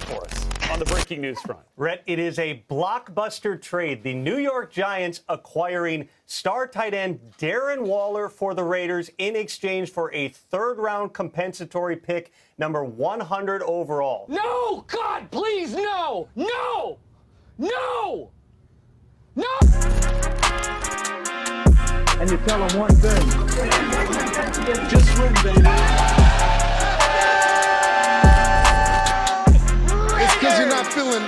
for us on the breaking news front? Rhett, it is a blockbuster trade. The New York Giants acquiring star tight end Darren Waller for the Raiders in exchange for a third-round compensatory pick, number 100 overall. No! God, please, no! No! No! No! And you tell them one thing. Just win, baby. It's because you're not feeling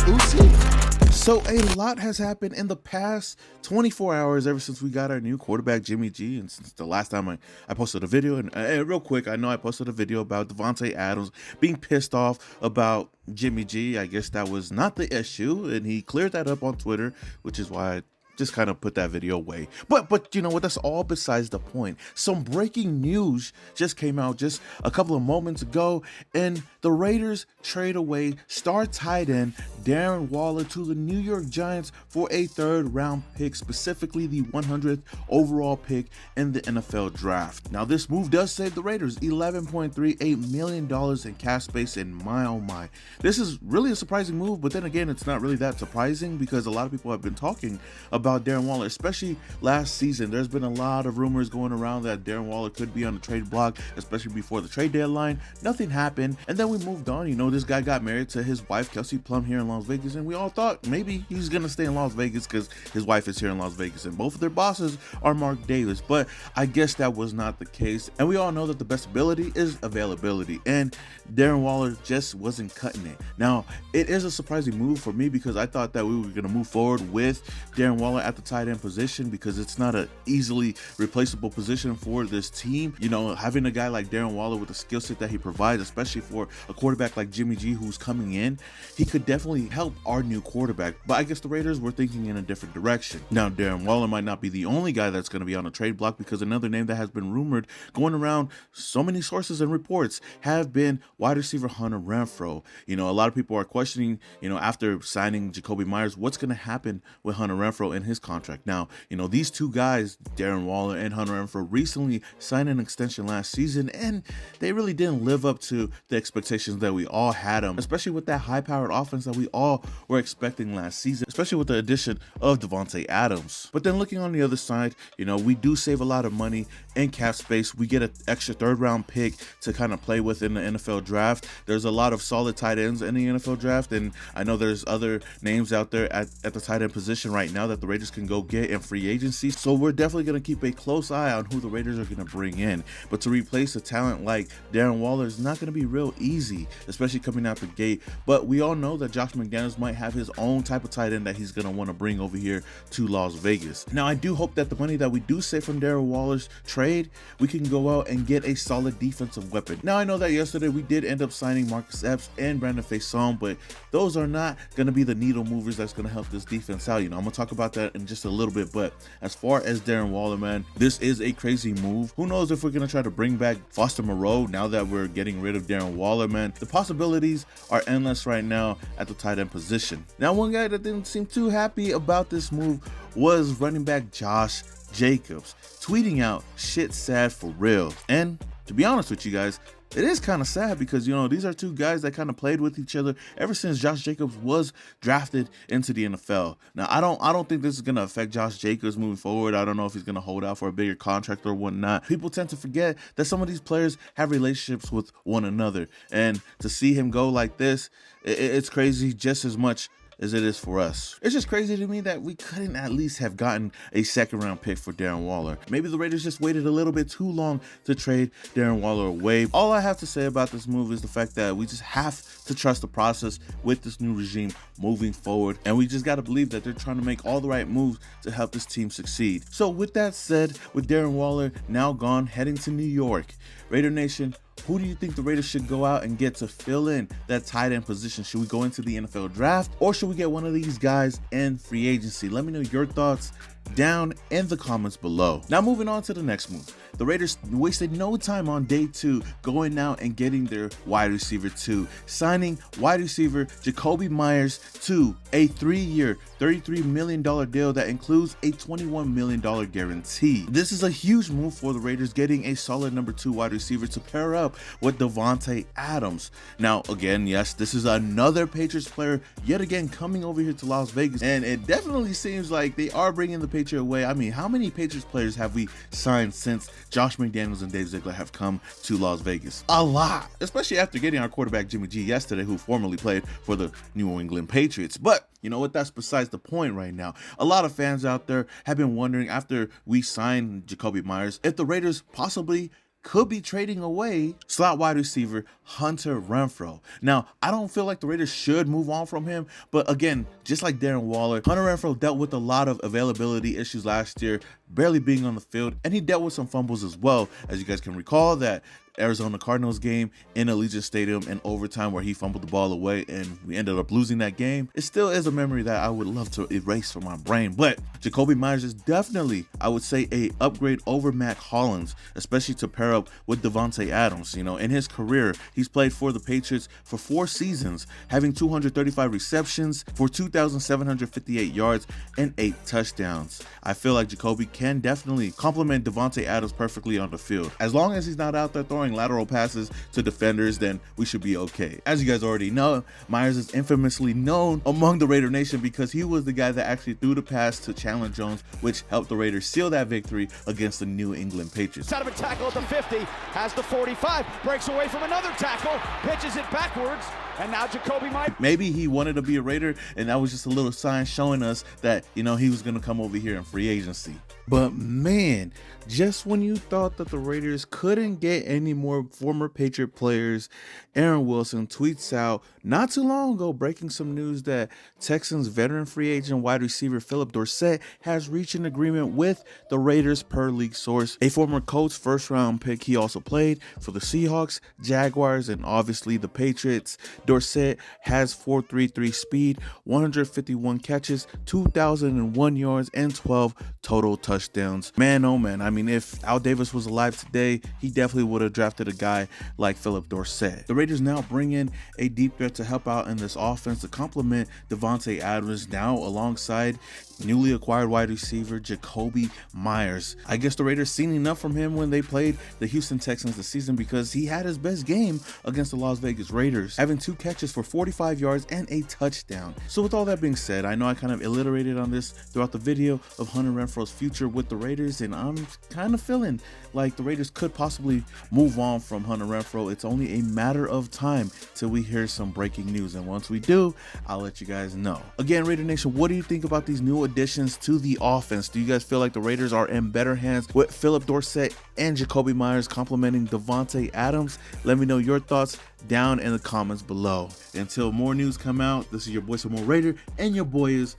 Uzi. So a lot has happened in the past 24 hours ever since we got our new quarterback, Jimmy G, and since the last time I posted a video. And real quick, I know I posted a video about Davante Adams being pissed off about Jimmy G. I guess that was not the issue, and he cleared that up on Twitter, which is why I just kind of put that video away. But you know what, that's all besides the point. Some breaking news just came out just a couple of moments ago, and the Raiders trade away star tight end Darren Waller to the New York Giants for a third-round pick, specifically the 100th overall pick in the NFL draft. Now, this move does save the Raiders $11.38 million in cap space, and my oh my, this is really a surprising move. But then again, it's not really that surprising because a lot of people have been talking about Darren Waller, especially last season. There's been a lot of rumors going around that Darren Waller could be on the trade block, especially before the trade deadline. Nothing happened, and then we moved on. You know, this guy got married to his wife, Kelsey Plum, here in Las Vegas, and we all thought maybe he's gonna stay in Las Vegas because his wife is here in Las Vegas, and both of their bosses are Mark Davis. But I guess that was not the case, and we all know that the best ability is availability, and Darren Waller just wasn't cutting it. Now, it is a surprising move for me because I thought that we were gonna move forward with Darren Waller at the tight end position because it's not an easily replaceable position for this team. You know, having a guy like Darren Waller with the skill set that he provides, especially for a quarterback like Jimmy G who's coming in, he could definitely help our new quarterback. But I guess the Raiders were thinking in a different direction. Now, Darren Waller might not be the only guy that's going to be on the trade block, because another name that has been rumored going around so many sources and reports have been wide receiver Hunter Renfrow. You know, a lot of people are questioning, you know, after signing Jakobi Meyers, what's going to happen with Hunter Renfrow in his contract. Now, you know, these two guys, Darren Waller and Hunter Renfrow, recently signed an extension last season, and they really didn't live up to the expectations that we all had them, especially with that high-powered offense that we all were expecting last season, especially with the addition of Davante Adams. But then looking on the other side, you know, we do save a lot of money in cap space. We get an extra third-round pick to kind of play with in the NFL draft. There's a lot of solid tight ends in the NFL draft, and I know there's other names out there at the tight end position right now that the Raiders can go get in free agency. So we're definitely going to keep a close eye on who the Raiders are going to bring in. But to replace a talent like Darren Waller is not going to be real easy, especially coming out the gate. But we all know that Josh McDaniels might have his own type of tight end that he's going to want to bring over here to Las Vegas. Now, I do hope that the money that we do save from Darren Waller's trade, we can go out and get a solid defensive weapon. Now, I know that yesterday we did end up signing Marcus Epps and Brandon Faison, but those are not going to be the needle movers that's going to help this defense out. You know, I'm going to talk about that in just a little bit. But as far as Darren Waller, man, this is a crazy move. Who knows if we're going to try to bring back Foster Moreau now that we're getting rid of Darren Waller, man. The possibilities are endless right now at the tight end position. Now, one guy that didn't seem too happy about this move was running back Josh Jacobs, tweeting out, "Shit sad for real." And to be honest with you guys, it is kind of sad because, you know, these are two guys that kind of played with each other ever since Josh Jacobs was drafted into the NFL. Now, I don't think this is going to affect Josh Jacobs moving forward. I don't know if he's going to hold out for a bigger contract or whatnot. People tend to forget that some of these players have relationships with one another. And to see him go like this, it's crazy just as much as it is for us. It's just crazy to me that we couldn't at least have gotten a second-round pick for Darren Waller. Maybe the Raiders just waited a little bit too long to trade Darren Waller away. All I have to say about this move is the fact that we just have to trust the process with this new regime moving forward, and we just got to believe that they're trying to make all the right moves to help this team succeed. So with that said, with Darren Waller now gone, heading to New York, Raider Nation, who do you think the Raiders should go out and get to fill in that tight end position? Should we go into the NFL draft, or should we get one of these guys in free agency? Let me know your thoughts down in the comments below. Now moving on to the next move. The Raiders wasted no time on day 2 going out and getting their wide receiver 2, signing wide receiver Jakobi Meyers to a 3-year, $33 million deal that includes a $21 million guarantee. This is a huge move for the Raiders, getting a solid number 2 wide receiver to pair up with Davante Adams. Now again, yes, this is another Patriots player yet again coming over here to Las Vegas, and it definitely seems like they are bringing the Patriot way. I mean, how many Patriots players have we signed since Josh McDaniels and Dave Ziegler have come to Las Vegas? A lot, especially after getting our quarterback Jimmy G yesterday, who formerly played for the New England Patriots. But you know what? That's besides the point right now. A lot of fans out there have been wondering, after we signed Jakobi Meyers, if the Raiders possibly could be trading away slot wide receiver Hunter Renfrow. Now, I don't feel like the Raiders should move on from him, but again, just like Darren Waller, Hunter Renfrow dealt with a lot of availability issues last year, barely being on the field, and he dealt with some fumbles as well. As you guys can recall, that Arizona Cardinals game in Allegiant Stadium in overtime where he fumbled the ball away and we ended up losing that game. It still is a memory that I would love to erase from my brain. But Jakobi Meyers is definitely, I would say, a upgrade over Mac Hollins, especially to pair up with Davante Adams. You know, in his career, he's played for the Patriots for 4 seasons, having 235 receptions for 2,758 yards and 8 touchdowns. I feel like Jakobi can definitely complement Davante Adams perfectly on the field. As long as he's not out there throwing lateral passes to defenders, then we should be okay. As you guys already know, Meyers is infamously known among the Raider Nation because he was the guy that actually threw the pass to Chandler Jones, which helped the Raiders seal that victory against the New England Patriots. Out of a tackle at the 50, has the 45, breaks away from another tackle, pitches it backwards, and now Jakobi Meyers. Maybe he wanted to be a Raider, and that was just a little sign showing us that, you know, he was going to come over here in free agency. But man, just when you thought that the Raiders couldn't get any more former Patriot players, Aaron Wilson tweets out not too long ago breaking some news that Texans veteran free agent wide receiver Phillip Dorsett has reached an agreement with the Raiders per league source. A former Colts first-round pick, he also played for the Seahawks, Jaguars, and obviously the Patriots. Dorsett has 4.33 speed, 151 catches, 2,001 yards, and 12 total touchdowns. Man, oh man, I mean, if Al Davis was alive today, he definitely would have drafted a guy like Phillip Dorsett. The Raiders now bring in a deep threat to help out in this offense to complement Davante Adams, now alongside newly acquired wide receiver Jakobi Meyers. I guess the Raiders seen enough from him when they played the Houston Texans this season, because he had his best game against the Las Vegas Raiders, having 2 catches for 45 yards and a touchdown. So with all that being said, I know I kind of alliterated on this throughout the video of Hunter Renfrow's future with the Raiders, and I'm kind of feeling like the Raiders could possibly move on from Hunter Renfrow. It's only a matter of time till we hear some breaking news, and once we do, I'll let you guys know. Again, Raider Nation, what do you think about these new additions to the offense? Do you guys feel like the Raiders are in better hands with Phillip Dorsett and Jakobi Meyers complementing Davante Adams? Let me know your thoughts down in the comments below. Until more news come out, this is your boy Some More Raider, and your boy is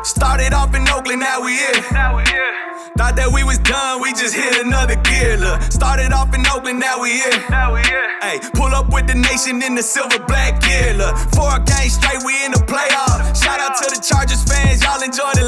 Started off in Oakland, now we here. Thought that we was done, we just hit another gear. Look, started off in Oakland, now we here. Hey, pull up with the nation in the silver black gear. Look, 4 games straight, we in the playoffs. Shout out to the Chargers fans, y'all enjoy the